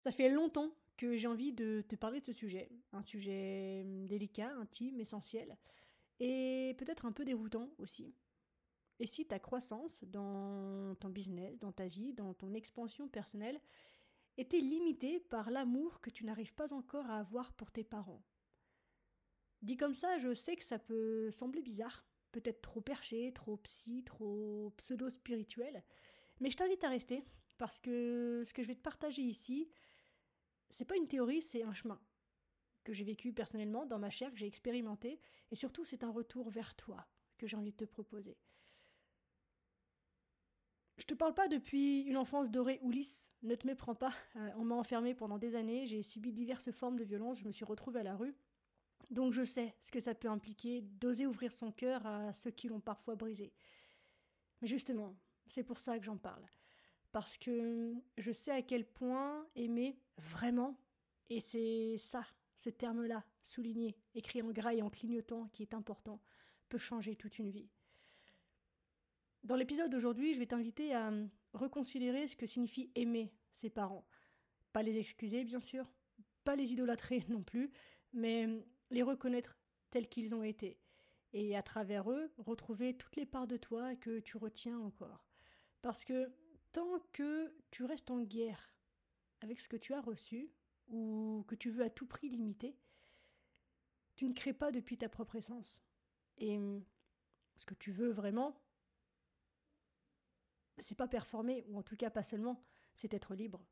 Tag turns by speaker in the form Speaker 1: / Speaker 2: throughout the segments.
Speaker 1: Ça fait longtemps que j'ai envie de te parler de ce sujet, un sujet délicat, intime, essentiel, et peut-être un peu déroutant aussi. Et si ta croissance dans ton business, dans ta vie, dans ton expansion personnelle, était limitée par l'amour que tu n'arrives pas encore à avoir pour tes parents? Dit comme ça, je sais que ça peut sembler bizarre, peut-être trop perché, trop psy, trop pseudo-spirituel, mais je t'invite à rester, parce que ce que je vais te partager ici, c'est pas une théorie, c'est un chemin que j'ai vécu personnellement dans ma chair, que j'ai expérimenté, et surtout c'est un retour vers toi que j'ai envie de te proposer. Je te parle pas depuis une enfance dorée ou lisse, ne te méprends pas, on m'a enfermée pendant des années, j'ai subi diverses formes de violence, je me suis retrouvée à la rue, donc je sais ce que ça peut impliquer d'oser ouvrir son cœur à ceux qui l'ont parfois brisé. Mais justement, c'est pour ça que j'en parle, parce que je sais à quel point aimer vraiment, et c'est ça, ce terme-là, souligné, écrit en gras et en clignotant, qui est important, peut changer toute une vie. Dans l'épisode d'aujourd'hui, je vais t'inviter à reconsidérer ce que signifie aimer ses parents. Pas les excuser, bien sûr, pas les idolâtrer non plus, mais les reconnaître tels qu'ils ont été. Et à travers eux, retrouver toutes les parts de toi que tu retiens encore. Parce que tant que tu restes en guerre avec ce que tu as reçu, ou que tu veux à tout prix limiter, tu ne crées pas depuis ta propre essence. Et ce que tu veux vraiment, c'est pas performer, ou en tout cas pas seulement, c'est être libre.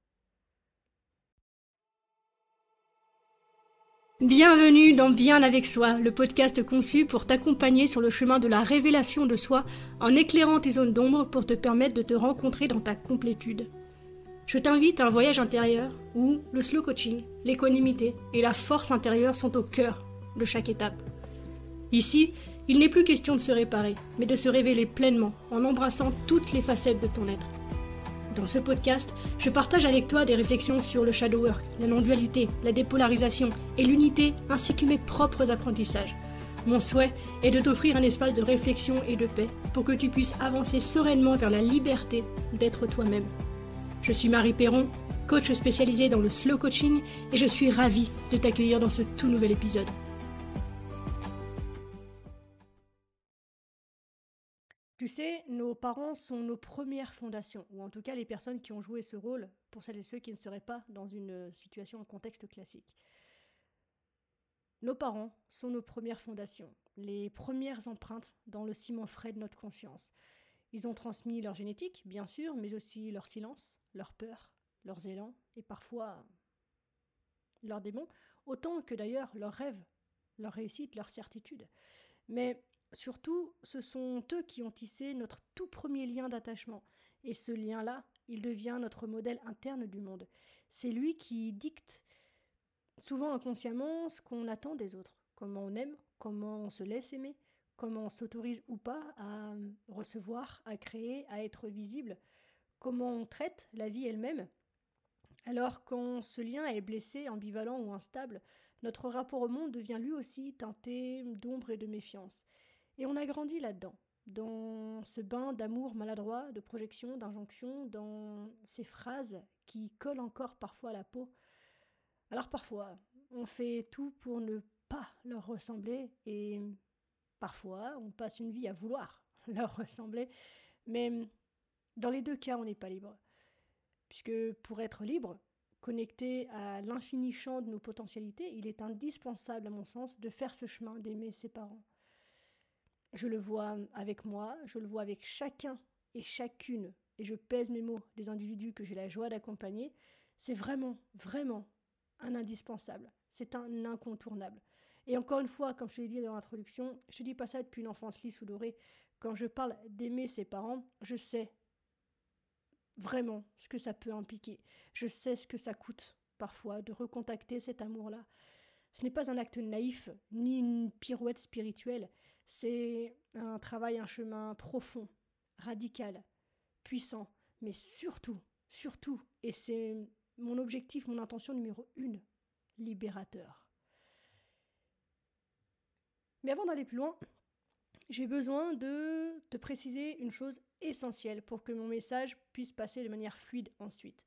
Speaker 1: Bienvenue dans Bien avec soi, le podcast conçu pour t'accompagner sur le chemin de la révélation de soi en éclairant tes zones d'ombre pour te permettre de te rencontrer dans ta complétude. Je t'invite à un voyage intérieur où le slow coaching, l'équanimité et la force intérieure sont au cœur de chaque étape. Ici, il n'est plus question de se réparer, mais de se révéler pleinement en embrassant toutes les facettes de ton être. Dans ce podcast, je partage avec toi des réflexions sur le shadow work, la non-dualité, la dépolarisation et l'unité, ainsi que mes propres apprentissages. Mon souhait est de t'offrir un espace de réflexion et de paix pour que tu puisses avancer sereinement vers la liberté d'être toi-même. Je suis Marie Perron, coach spécialisée dans le slow coaching, et je suis ravie de t'accueillir dans ce tout nouvel épisode. Tu sais, nos parents sont nos premières fondations, ou en tout cas les personnes qui ont joué ce rôle pour celles et ceux qui ne seraient pas dans une situation, un contexte classique. Nos parents sont nos premières fondations, les premières empreintes dans le ciment frais de notre conscience. Ils ont transmis leur génétique, bien sûr, mais aussi leur silence, leur peur, leurs élans et parfois leurs démons, autant que d'ailleurs leurs rêves, leur réussite, leur certitude. Mais surtout, ce sont eux qui ont tissé notre tout premier lien d'attachement. Et ce lien-là, il devient notre modèle interne du monde. C'est lui qui dicte, souvent inconsciemment, ce qu'on attend des autres. Comment on aime, comment on se laisse aimer, comment on s'autorise ou pas à recevoir, à créer, à être visible, comment on traite la vie elle-même. Alors quand ce lien est blessé, ambivalent ou instable, notre rapport au monde devient lui aussi teinté d'ombre et de méfiance. Et on a grandi là-dedans, dans ce bain d'amour maladroit, de projection, d'injonction, dans ces phrases qui collent encore parfois à la peau. Alors parfois, on fait tout pour ne pas leur ressembler et parfois, on passe une vie à vouloir leur ressembler. Mais dans les deux cas, on n'est pas libre. Puisque pour être libre, connecté à l'infini champ de nos potentialités, il est indispensable, à mon sens, de faire ce chemin d'aimer ses parents. Je le vois avec moi, je le vois avec chacun et chacune, et je pèse mes mots, des individus que j'ai la joie d'accompagner. C'est vraiment, vraiment un indispensable. C'est un incontournable. Et encore une fois, comme je te l'ai dit dans l'introduction, je ne te dis pas ça depuis une enfance lisse ou dorée. Quand je parle d'aimer ses parents, je sais vraiment ce que ça peut impliquer. Je sais ce que ça coûte parfois de recontacter cet amour-là. Ce n'est pas un acte naïf, ni une pirouette spirituelle. C'est un travail, un chemin profond, radical, puissant, mais surtout, surtout, et c'est mon objectif, mon intention numéro 1, libérateur. Mais avant d'aller plus loin, j'ai besoin de te préciser une chose essentielle pour que mon message puisse passer de manière fluide ensuite.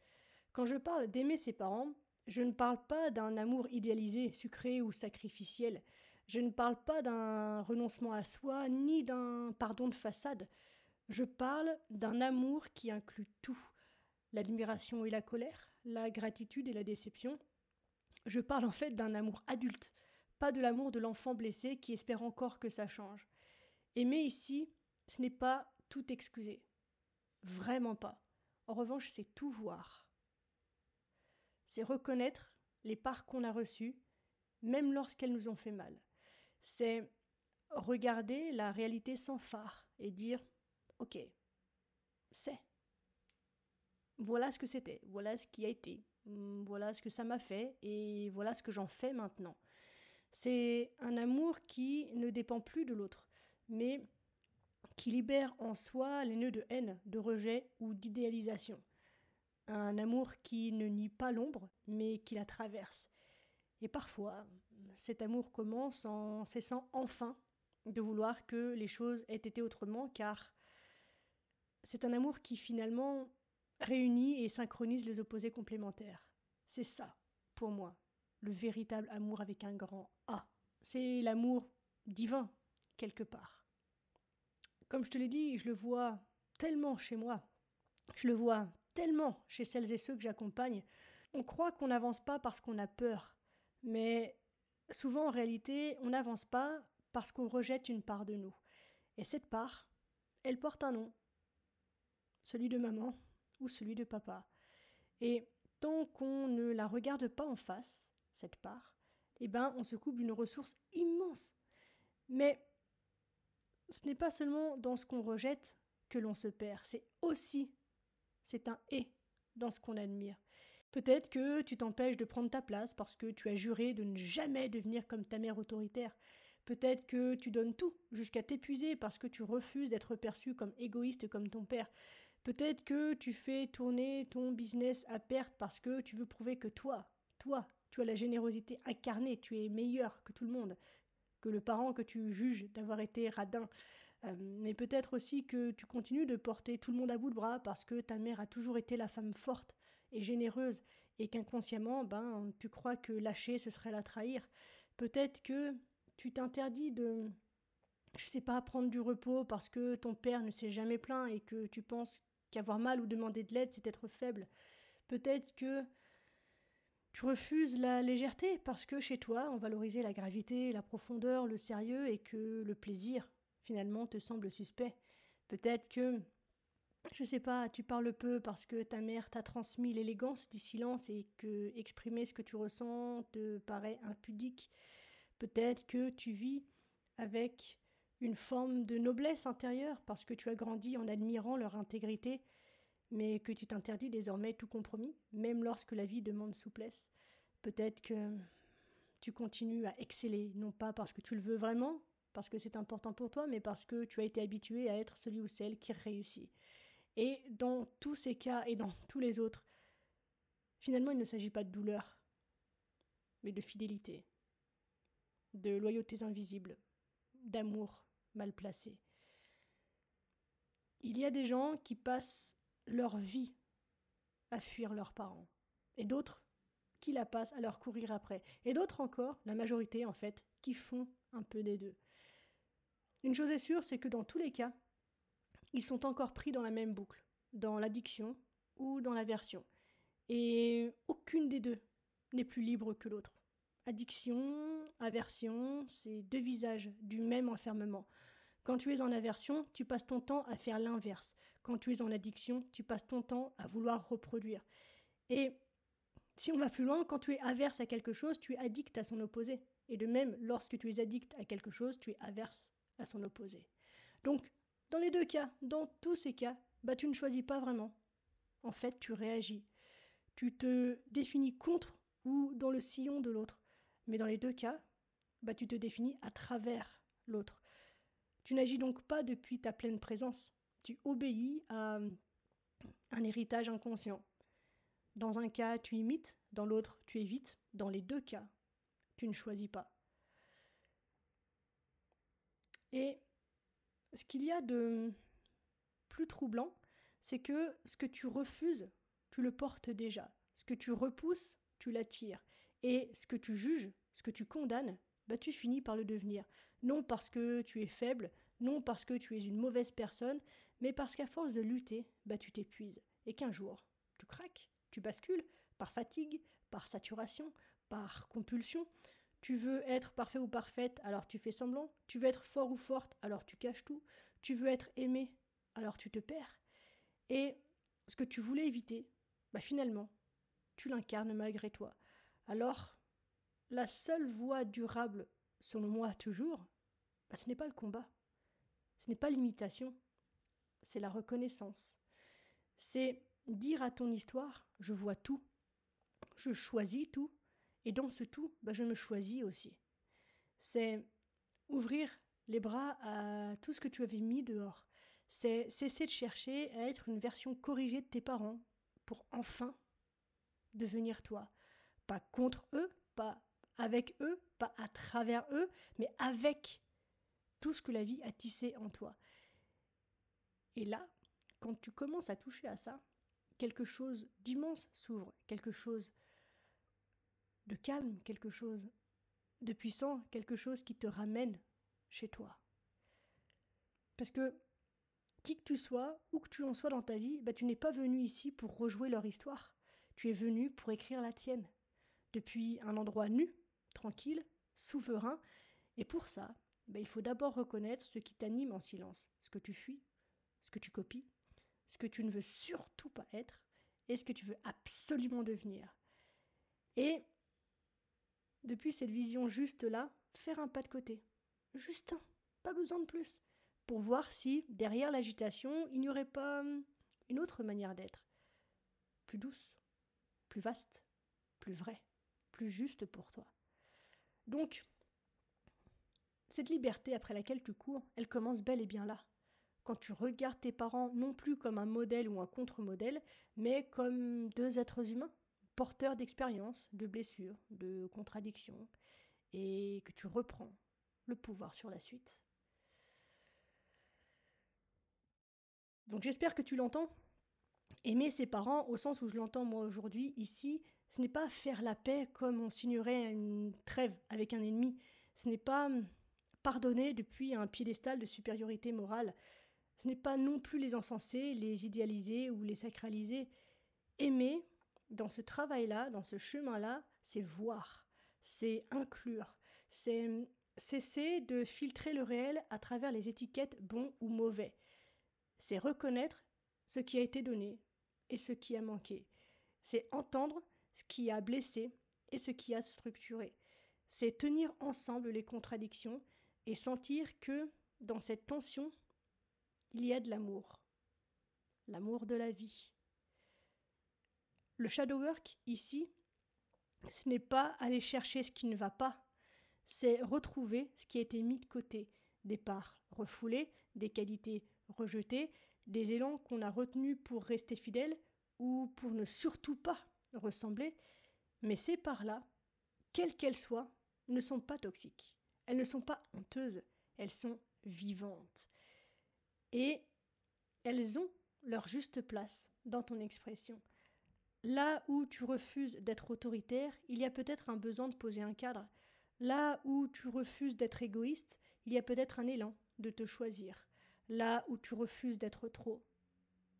Speaker 1: Quand je parle d'aimer ses parents, je ne parle pas d'un amour idéalisé, sucré ou sacrificiel. Je ne parle pas d'un renoncement à soi, ni d'un pardon de façade. Je parle d'un amour qui inclut tout, l'admiration et la colère, la gratitude et la déception. Je parle en fait d'un amour adulte, pas de l'amour de l'enfant blessé qui espère encore que ça change. Aimer ici, ce n'est pas tout excuser. Vraiment pas. En revanche, c'est tout voir. C'est reconnaître les parts qu'on a reçues, même lorsqu'elles nous ont fait mal. C'est regarder la réalité sans phare et dire ok, c'est. Voilà ce que c'était, voilà ce qui a été, voilà ce que ça m'a fait et voilà ce que j'en fais maintenant. C'est un amour qui ne dépend plus de l'autre, mais qui libère en soi les nœuds de haine, de rejet ou d'idéalisation. Un amour qui ne nie pas l'ombre, mais qui la traverse. Et parfois, cet amour commence en cessant enfin de vouloir que les choses aient été autrement, car c'est un amour qui finalement réunit et synchronise les opposés complémentaires. C'est ça, pour moi, le véritable amour avec un grand A. C'est l'amour divin, quelque part. Comme je te l'ai dit, je le vois tellement chez moi, je le vois tellement chez celles et ceux que j'accompagne. On croit qu'on n'avance pas parce qu'on a peur, mais souvent en réalité, on n'avance pas parce qu'on rejette une part de nous. Et cette part, elle porte un nom, celui de maman ou celui de papa. Et tant qu'on ne la regarde pas en face, cette part, eh ben, on se coupe d'une ressource immense. Mais ce n'est pas seulement dans ce qu'on rejette que l'on se perd, c'est un et dans ce qu'on admire. Peut-être que tu t'empêches de prendre ta place parce que tu as juré de ne jamais devenir comme ta mère autoritaire. Peut-être que tu donnes tout jusqu'à t'épuiser parce que tu refuses d'être perçu comme égoïste comme ton père. Peut-être que tu fais tourner ton business à perte parce que tu veux prouver que tu as la générosité incarnée, tu es meilleur que tout le monde, que le parent que tu juges d'avoir été radin. Mais peut-être aussi que tu continues de porter tout le monde à bout de bras parce que ta mère a toujours été la femme forte et généreuse et qu'inconsciemment, tu crois que lâcher, ce serait la trahir. Peut-être que tu t'interdis de, je sais pas, prendre du repos parce que ton père ne s'est jamais plaint et que tu penses qu'avoir mal ou demander de l'aide, c'est être faible. Peut-être que tu refuses la légèreté parce que chez toi, on valorisait la gravité, la profondeur, le sérieux et que le plaisir, finalement, te semble suspect. Peut-être que, je sais pas, tu parles peu parce que ta mère t'a transmis l'élégance du silence et que exprimer ce que tu ressens te paraît impudique. Peut-être que tu vis avec une forme de noblesse intérieure parce que tu as grandi en admirant leur intégrité, mais que tu t'interdis désormais tout compromis, même lorsque la vie demande souplesse. Peut-être que tu continues à exceller, non pas parce que tu le veux vraiment, parce que c'est important pour toi, mais parce que tu as été habitué à être celui ou celle qui réussit. Et dans tous ces cas et dans tous les autres, finalement, il ne s'agit pas de douleur, mais de fidélité, de loyautés invisibles, d'amour mal placé. Il y a des gens qui passent leur vie à fuir leurs parents, et d'autres qui la passent à leur courir après, et d'autres encore, la majorité en fait, qui font un peu des deux. Une chose est sûre, c'est que dans tous les cas, ils sont encore pris dans la même boucle, dans l'addiction ou dans l'aversion. Et aucune des deux n'est plus libre que l'autre. Addiction, aversion, c'est deux visages du même enfermement. Quand tu es en aversion, tu passes ton temps à faire l'inverse. Quand tu es en addiction, tu passes ton temps à vouloir reproduire. Et si on va plus loin, quand tu es averse à quelque chose, tu es addict à son opposé. Et de même, lorsque tu es addict à quelque chose, tu es averse à son opposé. Donc, dans les deux cas, dans tous ces cas, tu ne choisis pas vraiment. En fait, tu réagis. Tu te définis contre ou dans le sillon de l'autre. Mais dans les deux cas, tu te définis à travers l'autre. Tu n'agis donc pas depuis ta pleine présence. Tu obéis à un héritage inconscient. Dans un cas, tu imites, dans l'autre, tu évites. Dans les deux cas, tu ne choisis pas. Et ce qu'il y a de plus troublant, c'est que ce que tu refuses, tu le portes déjà. Ce que tu repousses, tu l'attires. Et ce que tu juges, ce que tu condamnes, tu finis par le devenir. Non parce que tu es faible, non parce que tu es une mauvaise personne, mais parce qu'à force de lutter, tu t'épuises. Et qu'un jour, tu craques, tu bascules, par fatigue, par saturation, par compulsion. Tu veux être parfait ou parfaite, alors tu fais semblant. Tu veux être fort ou forte, alors tu caches tout. Tu veux être aimé, alors tu te perds. Et ce que tu voulais éviter, finalement, tu l'incarnes malgré toi. Alors, la seule voie durable, selon moi toujours, ce n'est pas le combat, ce n'est pas l'imitation, c'est la reconnaissance. C'est dire à ton histoire, je vois tout, je choisis tout, et dans ce tout, je me choisis aussi. C'est ouvrir les bras à tout ce que tu avais mis dehors. C'est cesser de chercher à être une version corrigée de tes parents pour enfin devenir toi. Pas contre eux, pas avec eux, pas à travers eux, mais avec tout ce que la vie a tissé en toi. Et là, quand tu commences à toucher à ça, quelque chose d'immense s'ouvre, quelque chose de calme, quelque chose de puissant, quelque chose qui te ramène chez toi. Parce que qui que tu sois, où que tu en sois dans ta vie, tu n'es pas venu ici pour rejouer leur histoire. Tu es venu pour écrire la tienne. Depuis un endroit nu, tranquille, souverain. Et pour ça, il faut d'abord reconnaître ce qui t'anime en silence, ce que tu fuis, ce que tu copies, ce que tu ne veux surtout pas être et ce que tu veux absolument devenir. Et depuis cette vision juste-là, faire un pas de côté. Juste un, pas besoin de plus. Pour voir si, derrière l'agitation, il n'y aurait pas une autre manière d'être. Plus douce, plus vaste, plus vraie, plus juste pour toi. Donc, cette liberté après laquelle tu cours, elle commence bel et bien là. Quand tu regardes tes parents non plus comme un modèle ou un contre-modèle, mais comme deux êtres humains, porteurs d'expériences, de blessures, de contradictions, et que tu reprends le pouvoir sur la suite. Donc j'espère que tu l'entends. Aimer ses parents, au sens où je l'entends moi aujourd'hui, ici, ce n'est pas faire la paix comme on signerait une trêve avec un ennemi. Ce n'est pas pardonner depuis un piédestal de supériorité morale. Ce n'est pas non plus les encenser, les idéaliser ou les sacraliser. Aimer, dans ce travail-là, dans ce chemin-là, c'est voir, c'est inclure, c'est cesser de filtrer le réel à travers les étiquettes bon ou mauvais. C'est reconnaître ce qui a été donné et ce qui a manqué. C'est entendre ce qui a blessé et ce qui a structuré. C'est tenir ensemble les contradictions et sentir que, dans cette tension, il y a de l'amour. L'amour de la vie. Le shadow work, ici, ce n'est pas aller chercher ce qui ne va pas, c'est retrouver ce qui a été mis de côté, des parts refoulées, des qualités rejetées, des élans qu'on a retenus pour rester fidèles ou pour ne surtout pas ressembler, mais ces parts-là, quelles qu'elles soient, ne sont pas toxiques, elles ne sont pas honteuses, elles sont vivantes. Et elles ont leur juste place dans ton expression. Là où tu refuses d'être autoritaire, il y a peut-être un besoin de poser un cadre. Là où tu refuses d'être égoïste, il y a peut-être un élan de te choisir. Là où tu refuses d'être trop,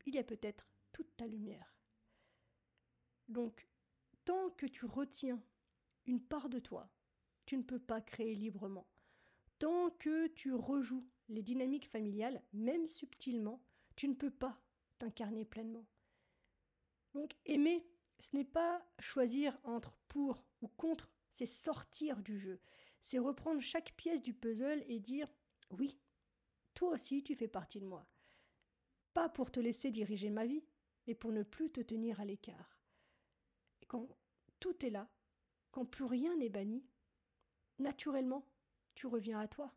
Speaker 1: il y a peut-être toute ta lumière. Donc, tant que tu retiens une part de toi, tu ne peux pas créer librement. Tant que tu rejoues les dynamiques familiales, même subtilement, tu ne peux pas t'incarner pleinement. Donc aimer, ce n'est pas choisir entre pour ou contre, c'est sortir du jeu. C'est reprendre chaque pièce du puzzle et dire « Oui, toi aussi tu fais partie de moi ». Pas pour te laisser diriger ma vie, mais pour ne plus te tenir à l'écart. Et quand tout est là, quand plus rien n'est banni, naturellement, tu reviens à toi,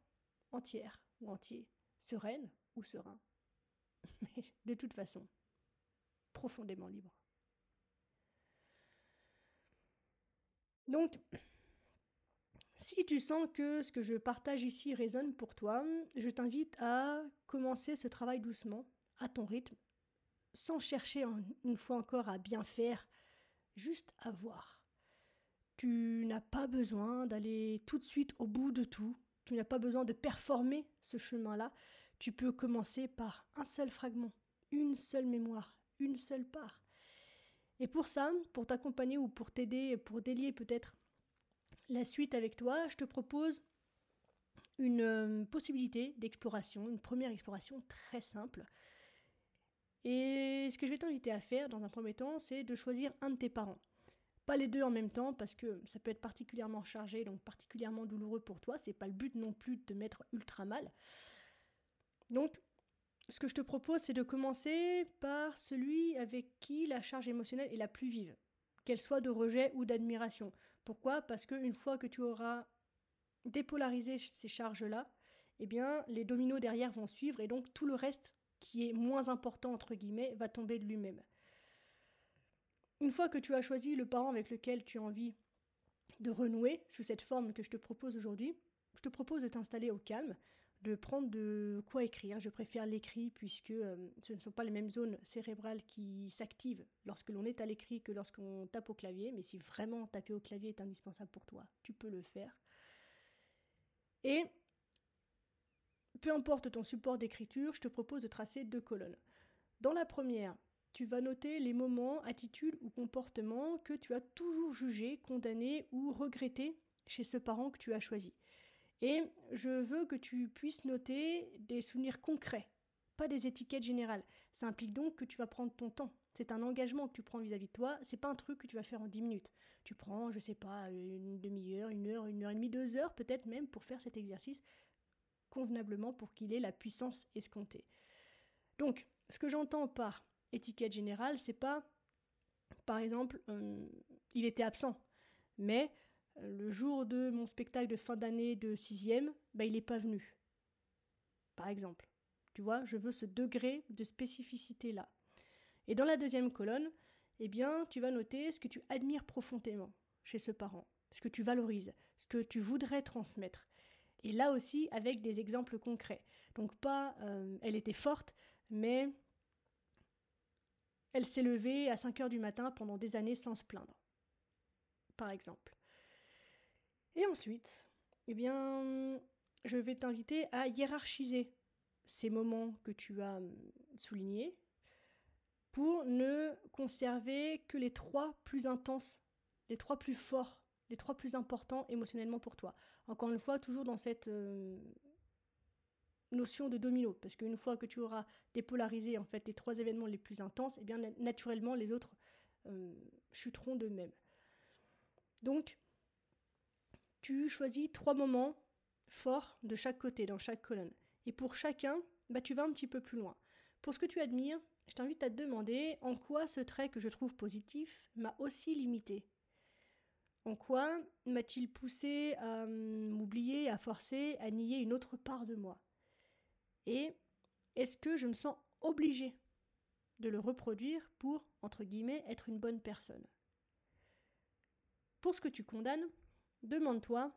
Speaker 1: entière ou entier, sereine ou serein. Mais de toute façon, profondément libre. Donc, si tu sens que ce que je partage ici résonne pour toi, je t'invite à commencer ce travail doucement, à ton rythme, sans chercher une fois encore à bien faire, juste à voir. Tu n'as pas besoin d'aller tout de suite au bout de tout. Tu n'as pas besoin de performer ce chemin-là. Tu peux commencer par un seul fragment, une seule mémoire, une seule part. Et pour ça, pour t'accompagner ou pour t'aider, pour délier peut-être la suite avec toi, je te propose une possibilité d'exploration, une première exploration très simple. Et ce que je vais t'inviter à faire dans un premier temps, c'est de choisir un de tes parents. Pas les deux en même temps parce que ça peut être particulièrement chargé, donc particulièrement douloureux pour toi. C'est pas le but non plus de te mettre ultra mal. Donc, ce que je te propose, c'est de commencer par celui avec qui la charge émotionnelle est la plus vive, qu'elle soit de rejet ou d'admiration. Pourquoi ? Parce qu'une fois que tu auras dépolarisé ces charges-là, eh bien, les dominos derrière vont suivre et donc tout le reste qui est moins important, entre guillemets, va tomber de lui-même. Une fois que tu as choisi le parent avec lequel tu as envie de renouer sous cette forme que je te propose aujourd'hui, je te propose de t'installer au calme, de prendre de quoi écrire. Je préfère l'écrit puisque ce ne sont pas les mêmes zones cérébrales qui s'activent lorsque l'on est à l'écrit que lorsqu'on tape au clavier. Mais si vraiment taper au clavier est indispensable pour toi, tu peux le faire. Et peu importe ton support d'écriture, je te propose de tracer 2 colonnes. Dans la première, tu vas noter les moments, attitudes ou comportements que tu as toujours jugés, condamnés ou regrettés chez ce parent que tu as choisi. Et je veux que tu puisses noter des souvenirs concrets, pas des étiquettes générales. Ça implique donc que tu vas prendre ton temps. C'est un engagement que tu prends vis-à-vis de toi, c'est pas un truc que tu vas faire en 10 minutes. Tu prends, je sais pas, une demi-heure, une heure et demie, 2 heures peut-être même pour faire cet exercice convenablement pour qu'il ait la puissance escomptée. Donc, ce que j'entends par étiquette générale, c'est pas, par exemple, il était absent, mais le jour de mon spectacle de fin d'année de 6e, il n'est pas venu, par exemple. Tu vois, je veux ce degré de spécificité-là. Et dans la deuxième colonne, eh bien, tu vas noter ce que tu admires profondément chez ce parent, ce que tu valorises, ce que tu voudrais transmettre. Et là aussi, avec des exemples concrets. Donc pas, elle était forte, mais elle s'est levée à 5 heures du matin pendant des années sans se plaindre, par exemple. Et ensuite, eh bien, je vais t'inviter à hiérarchiser ces moments que tu as soulignés pour ne conserver que les 3 plus intenses, les 3 plus forts, les 3 plus importants émotionnellement pour toi. Encore une fois, toujours dans cette notion de domino, parce qu'une fois que tu auras dépolarisé en fait les 3 événements les plus intenses, eh bien naturellement les autres chuteront d'eux-mêmes. Donc, tu choisis 3 moments forts de chaque côté, dans chaque colonne. Et pour chacun, tu vas un petit peu plus loin. Pour ce que tu admires, je t'invite à te demander en quoi ce trait que je trouve positif m'a aussi limité. En quoi m'a-t-il poussé à m'oublier, à forcer, à nier une autre part de moi ? Et est-ce que je me sens obligée de le reproduire pour, entre guillemets, être une bonne personne ? Pour ce que tu condamnes, demande-toi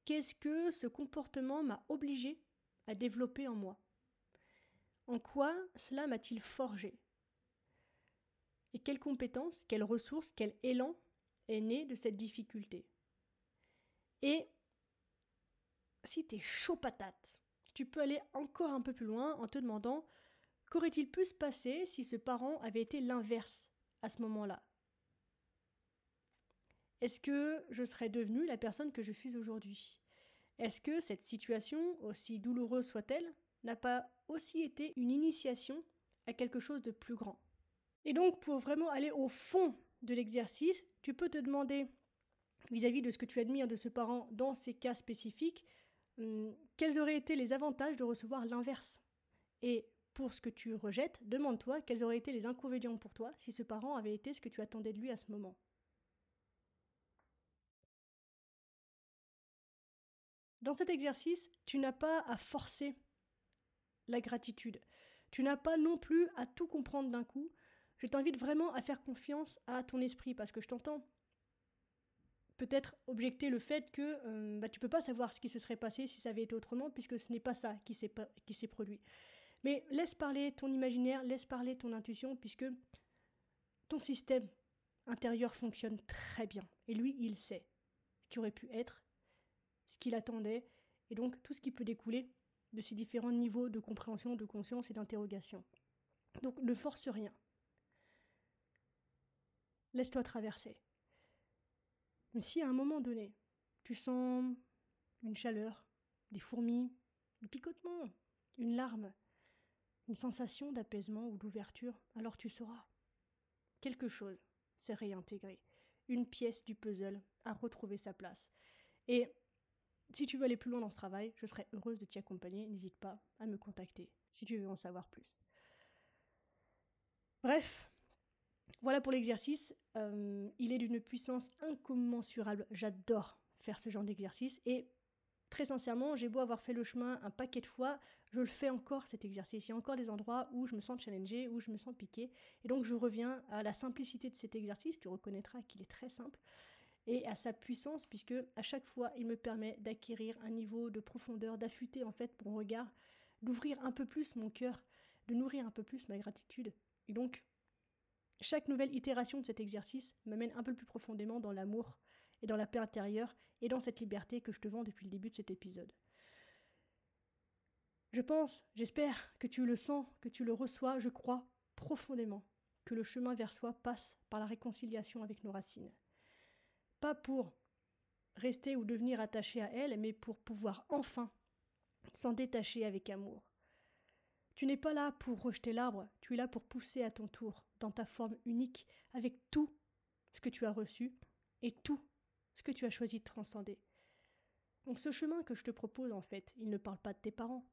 Speaker 1: qu'est-ce que ce comportement m'a obligée à développer en moi ? En quoi cela m'a-t-il forgé ? Et quelles compétences, quelles ressources, quel élan est né de cette difficulté ? Et si t'es chaud patate, tu peux aller encore un peu plus loin en te demandant qu'aurait-il pu se passer si ce parent avait été l'inverse à ce moment-là ? Est-ce que je serais devenue la personne que je suis aujourd'hui ? Est-ce que cette situation, aussi douloureuse soit-elle, n'a pas aussi été une initiation à quelque chose de plus grand ? Et donc, pour vraiment aller au fond de l'exercice, tu peux te demander, vis-à-vis de ce que tu admires de ce parent dans ces cas spécifiques, quels auraient été les avantages de recevoir l'inverse ? Et pour ce que tu rejettes, demande-toi quels auraient été les inconvénients pour toi si ce parent avait été ce que tu attendais de lui à ce moment. Dans cet exercice, tu n'as pas à forcer la gratitude. Tu n'as pas non plus à tout comprendre d'un coup. Je t'invite vraiment à faire confiance à ton esprit parce que je t'entends peut-être objecter le fait que tu peux pas savoir ce qui se serait passé si ça avait été autrement puisque ce n'est pas ça qui s'est produit. Mais laisse parler ton imaginaire, laisse parler ton intuition puisque ton système intérieur fonctionne très bien. Et lui, il sait ce qui aurait pu être, ce qu'il attendait, et donc tout ce qui peut découler de ces différents niveaux de compréhension, de conscience et d'interrogation. Donc ne force rien. Laisse-toi traverser. Mais si à un moment donné, tu sens une chaleur, des fourmis, un picotement, une larme, une sensation d'apaisement ou d'ouverture, alors tu sauras. Quelque chose s'est réintégré. Une pièce du puzzle a retrouvé sa place. Et si tu veux aller plus loin dans ce travail, je serais heureuse de t'y accompagner. N'hésite pas à me contacter si tu veux en savoir plus. Bref, voilà pour l'exercice. Il est d'une puissance incommensurable. J'adore faire ce genre d'exercice. Et très sincèrement, j'ai beau avoir fait le chemin un paquet de fois, je le fais encore cet exercice. Il y a encore des endroits où je me sens challengée, où je me sens piquée. Et donc je reviens à la simplicité de cet exercice. Tu reconnaîtras qu'il est très simple. Et à sa puissance, puisque à chaque fois, il me permet d'acquérir un niveau de profondeur, d'affûter en fait mon regard, d'ouvrir un peu plus mon cœur, de nourrir un peu plus ma gratitude. Et donc, chaque nouvelle itération de cet exercice m'amène un peu plus profondément dans l'amour et dans la paix intérieure et dans cette liberté que je te vends depuis le début de cet épisode. Je pense, j'espère que tu le sens, que tu le reçois, je crois profondément que le chemin vers soi passe par la réconciliation avec nos racines. Pas pour rester ou devenir attaché à elles, mais pour pouvoir enfin s'en détacher avec amour. Tu n'es pas là pour rejeter l'arbre, tu es là pour pousser à ton tour, dans ta forme unique, avec tout ce que tu as reçu et tout ce que tu as choisi de transcender. Donc ce chemin que je te propose, en fait, il ne parle pas de tes parents,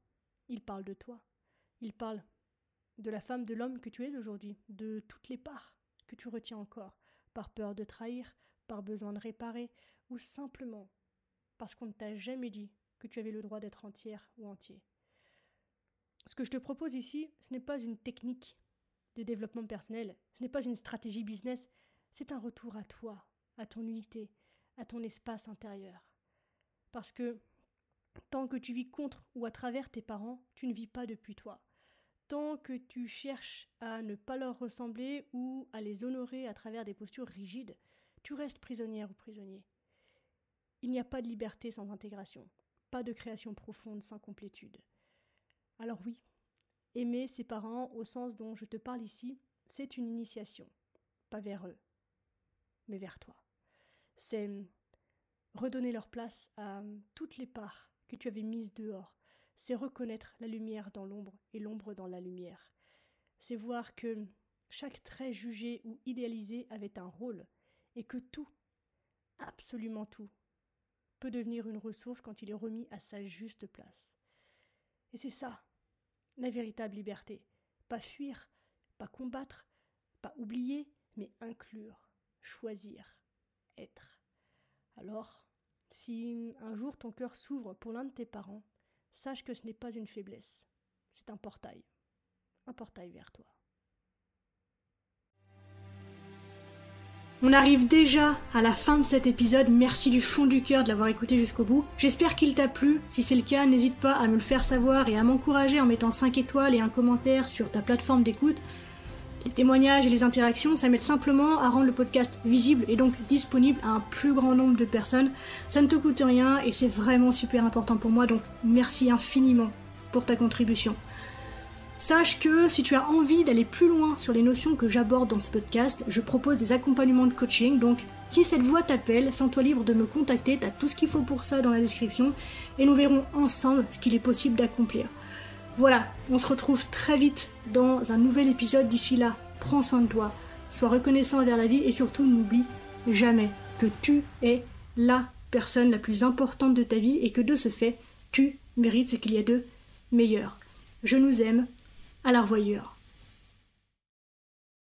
Speaker 1: il parle de toi. Il parle de la femme, de l'homme que tu es aujourd'hui, de toutes les parts que tu retiens encore, par peur de trahir, par besoin de réparer, ou simplement parce qu'on ne t'a jamais dit que tu avais le droit d'être entière ou entier. Ce que je te propose ici, ce n'est pas une technique de développement personnel, ce n'est pas une stratégie business, c'est un retour à toi, à ton unité, à ton espace intérieur. Parce que tant que tu vis contre ou à travers tes parents, tu ne vis pas depuis toi. Tant que tu cherches à ne pas leur ressembler ou à les honorer à travers des postures rigides, tu restes prisonnière ou prisonnier. Il n'y a pas de liberté sans intégration, pas de création profonde sans complétude. Alors oui, aimer ses parents au sens dont je te parle ici, c'est une initiation, pas vers eux, mais vers toi. C'est redonner leur place à toutes les parts que tu avais mises dehors. C'est reconnaître la lumière dans l'ombre et l'ombre dans la lumière. C'est voir que chaque trait jugé ou idéalisé avait un rôle et que tout, absolument tout, peut devenir une ressource quand il est remis à sa juste place. Et c'est ça, la véritable liberté. Pas fuir, pas combattre, pas oublier, mais inclure, choisir, être. Alors, si un jour ton cœur s'ouvre pour l'un de tes parents, sache que ce n'est pas une faiblesse, c'est un portail vers toi. On arrive déjà à la fin de cet épisode, merci du fond du cœur de l'avoir écouté jusqu'au bout. J'espère qu'il t'a plu, si c'est le cas, n'hésite pas à me le faire savoir et à m'encourager en mettant 5 étoiles et un commentaire sur ta plateforme d'écoute. Les témoignages et les interactions, ça m'aide simplement à rendre le podcast visible et donc disponible à un plus grand nombre de personnes. Ça ne te coûte rien et c'est vraiment super important pour moi, donc merci infiniment pour ta contribution. Sache que si tu as envie d'aller plus loin sur les notions que j'aborde dans ce podcast, je propose des accompagnements de coaching, donc si cette voix t'appelle, sens-toi libre de me contacter, t'as tout ce qu'il faut pour ça dans la description, et nous verrons ensemble ce qu'il est possible d'accomplir. Voilà, on se retrouve très vite dans un nouvel épisode. D'ici là, prends soin de toi, sois reconnaissant envers la vie et surtout n'oublie jamais que tu es la personne la plus importante de ta vie et que de ce fait, tu mérites ce qu'il y a de meilleur. Je nous aime, à la revoyure.